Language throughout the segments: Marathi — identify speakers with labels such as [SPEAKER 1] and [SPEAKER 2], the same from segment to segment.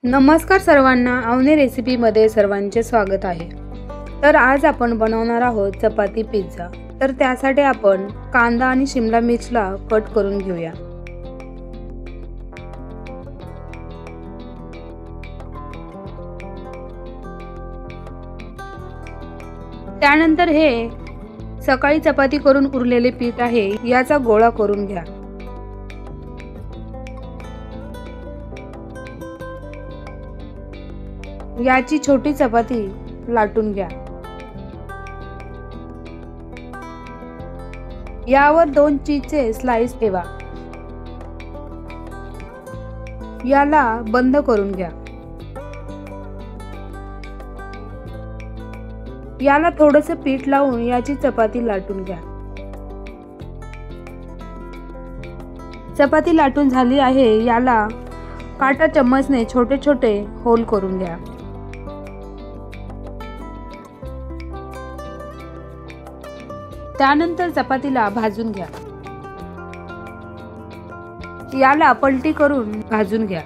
[SPEAKER 1] नमस्कार सर्वांना, अवनी रेसिपीमध्ये सर्वांचे स्वागत आहे। तर आज आपण बनवणार आहोत चपाती पिझ्झा। तर त्यासाठी आपण कांदा आणि शिमला मिरचला कट करून घेऊया। त्यानंतर हे सकाळी चपाती करून उरलेले पीठ आहे, याचा गोळा करून घ्या। याची छोटी चपाती लाटून घ्या। यावर 2 चीजचे स्लाइस ठेवा। याला बंद करून घ्या। याला थोडेसे पीठ लावून याची चपाती लाटून घ्या। चपाती लाटून झाली आहे, याला काटा चम्मचने छोटे छोटे होल करून घ्या। त्यानंतर चपातीला भाजून घ्या। याला पलटी करून भाजून घ्या।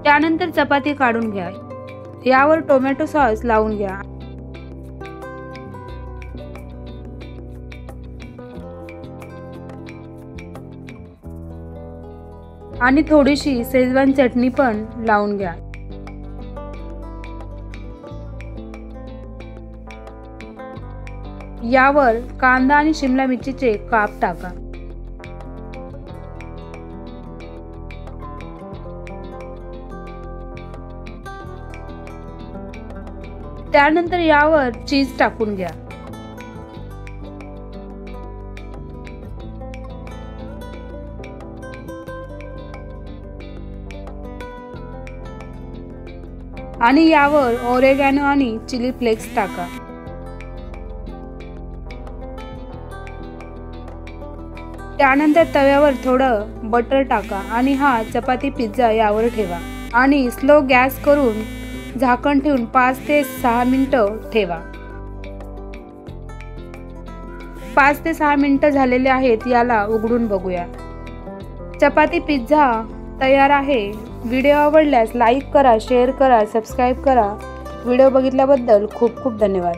[SPEAKER 1] त्यानंतर चपाती काढून घ्या। यावर टोमॅटो सॉस लावून घ्या। आणि थोडीशी शेजवान चटणी पण लावून घ्या। यावर कांदा आणि शिमला मिरचीचे काप टाका। त्यानंतर यावर चीज टाकून घ्या। आणि यावर ओरेगॅनो आणि चिली फ्लेक्स टाका। त्यानंतर तव्यावर थोडं बटर टाका आणि हा चपाती पिझ्झा यावर ठेवा आणि स्लो गॅस करून झाकण ठेवून 5 ते 6 मिनिटं ठेवा। 5 ते 6 मिनिटं झालेले आहेत, याला उघडून बघूया। चपाती पिझ्झा तयार आहे। व्हिडिओ आवडल्यास लाईक करा, शेअर करा, सबस्क्राईब करा। व्हिडिओ बघितल्याबद्दल खूप खूप धन्यवाद।